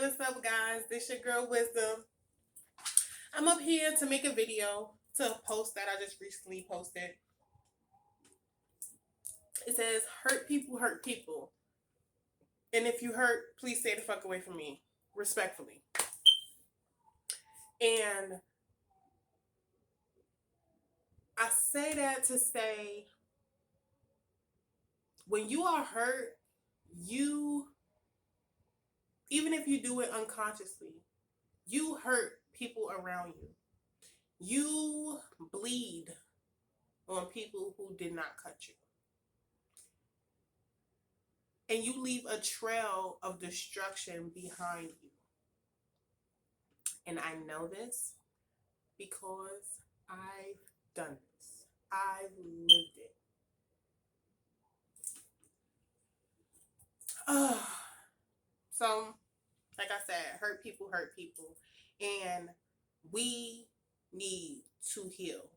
What's up, guys? This your girl Wisdom. I'm up here to make a video to a post that I just recently posted. It says, hurt people. And if you hurt, please stay the fuck away from me. Respectfully. And I say that to say, when you are hurt, even if you do it unconsciously, you hurt people around you. You bleed on people who did not cut you. And you leave a trail of destruction behind you. And I know this because I've done this. I've lived it. So, like I said, hurt people. And we need to heal.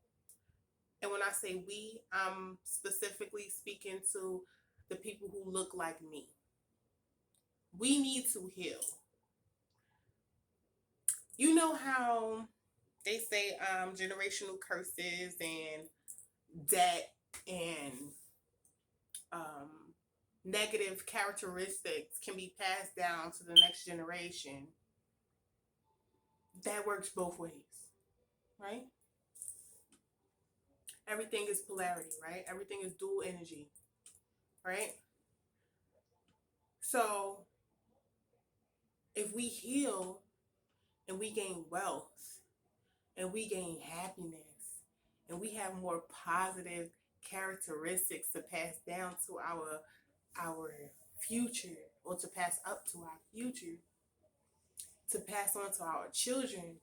And when I say we, I'm specifically speaking to the people who look like me. We need to heal. You know how they say generational curses and debt and negative characteristics can be passed down to the next generation. That works both ways, right? Everything is polarity, right? Everything is dual energy, right? So if we heal and we gain wealth and we gain happiness and we have more positive characteristics to pass down to our future, or to pass up to our future, to pass on to our children,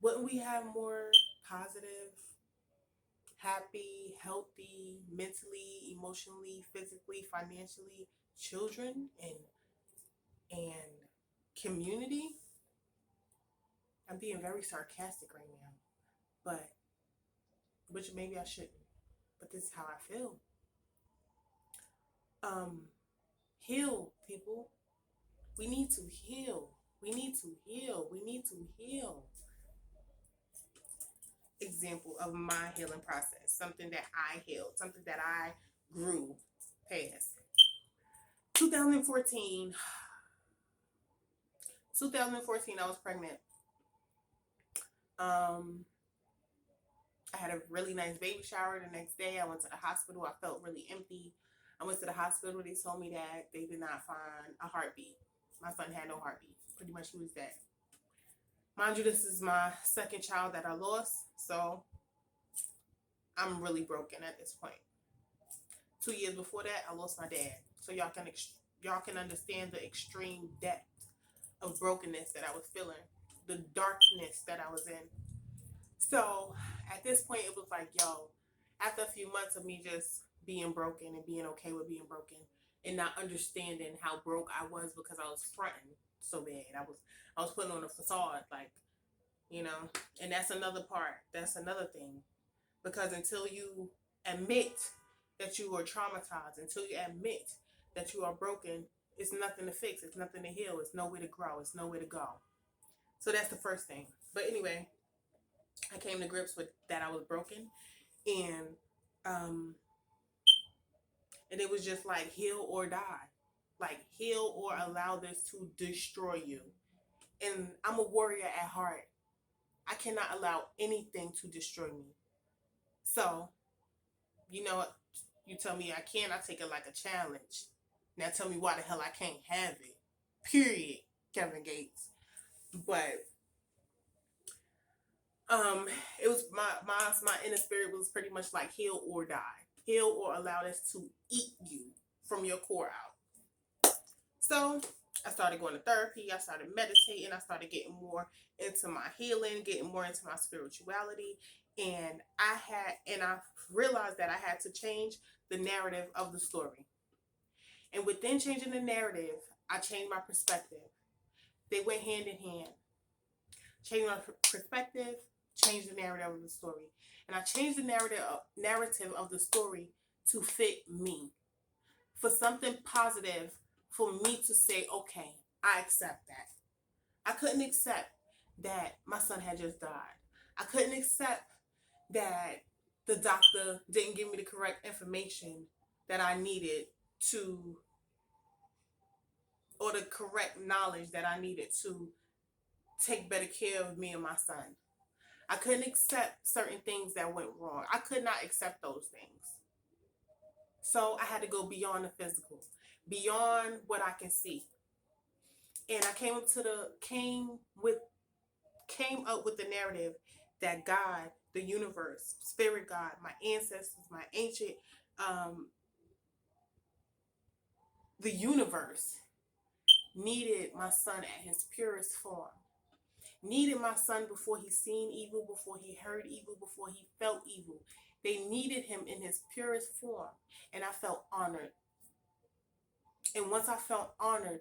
wouldn't we have more positive, happy, healthy, mentally, emotionally, physically, financially children and community? I'm being very sarcastic right now, but which maybe I shouldn't, but this is how I feel. Heal, people. We need to heal. We need to heal. Example of my healing process, something that I healed, something that I grew past. 2014, I was pregnant. I had a really nice baby shower. The next day I went to the hospital. I felt really empty. I went to the hospital. They told me that they did not find a heartbeat. My son had no heartbeat. Pretty much he was dead. Mind you, this is my second child that I lost, so I'm really broken at this point. 2 years before that, I lost my dad. So y'all can understand the extreme depth of brokenness that I was feeling, the darkness that I was in. So at this point, it was like, yo, after a few months of me just being broken and being okay with being broken and not understanding how broke I was because I was fronting so bad. I was putting on a facade, like, you know, and that's another part. That's another thing. Because until you admit that you are traumatized, until you admit that you are broken, it's nothing to fix. It's nothing to heal. It's nowhere to grow. It's nowhere to go. So that's the first thing. But anyway, I came to grips with that I was broken, and it was just like heal or die, like heal or allow this to destroy you. And I'm a warrior at heart. I cannot allow anything to destroy me. So, you know what? You tell me I can, I take it like a challenge. Now tell me why the hell I can't have it. Period, Kevin Gates. But it was my inner spirit was pretty much like heal or die. Heal or allow this to eat you from your core out. So I started going to therapy. I started meditating. I started getting more into my healing, getting more into my spirituality. And I realized that I had to change the narrative of the story. And within changing the narrative, I changed my perspective. They went hand in hand. Change my perspective, change the narrative of the story. And I changed the narrative of the story to fit me. For something positive, for me to say, okay, I accept that. I couldn't accept that my son had just died. I couldn't accept that the doctor didn't give me the correct information that I needed to, or the correct knowledge that I needed to take better care of me and my son. I couldn't accept certain things that went wrong. I could not accept those things. So I had to go beyond the physical, beyond what I can see. And I came up with the narrative that God, the universe, spirit God, my ancestors, my ancient, the universe needed my son at his purest form. Needed my son before he seen evil, before he heard evil, before he felt evil. They needed him in his purest form. And I felt honored. And once I felt honored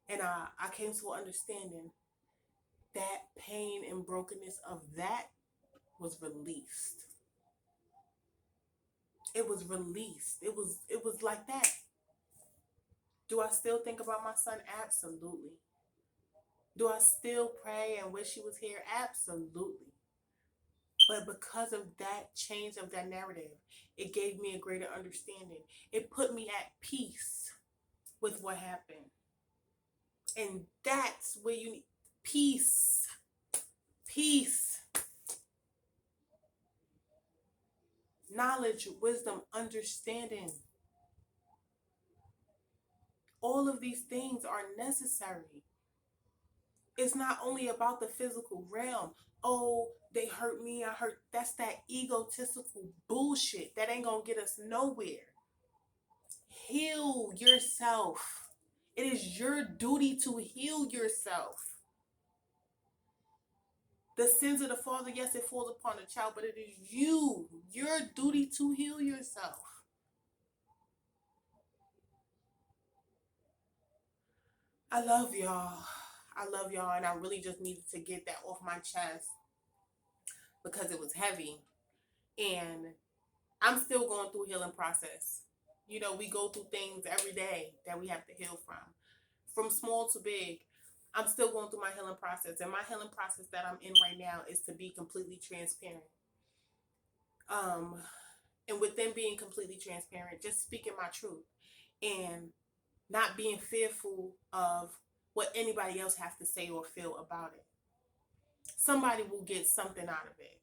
and I came to an understanding, that pain and brokenness of that was released. It was released. It was like that. Do I still think about my son? Absolutely. Do I still pray and wish he was here? Absolutely. But because of that change of that narrative, it gave me a greater understanding. It put me at peace with what happened. And that's where you need peace. Peace. Knowledge, wisdom, understanding. All of these things are necessary. It's not only about the physical realm. Oh, they hurt me, I hurt. That's that egotistical bullshit. That ain't gonna get us nowhere. Heal yourself. It is your duty to heal yourself. The sins of the father, yes, it falls upon the child, but it is your duty to heal yourself. I love y'all. I love y'all, and I really just needed to get that off my chest because it was heavy. And I'm still going through healing process. You know, we go through things every day that we have to heal from small to big. I'm still going through my healing process, and my healing process that I'm in right now is to be completely transparent. And within being completely transparent, just speaking my truth and not being fearful of what anybody else has to say or feel about it. Somebody will get something out of it.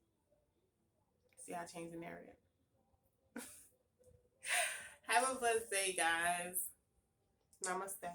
See, I changed the narrative. Have a blessed day, guys. Namaste.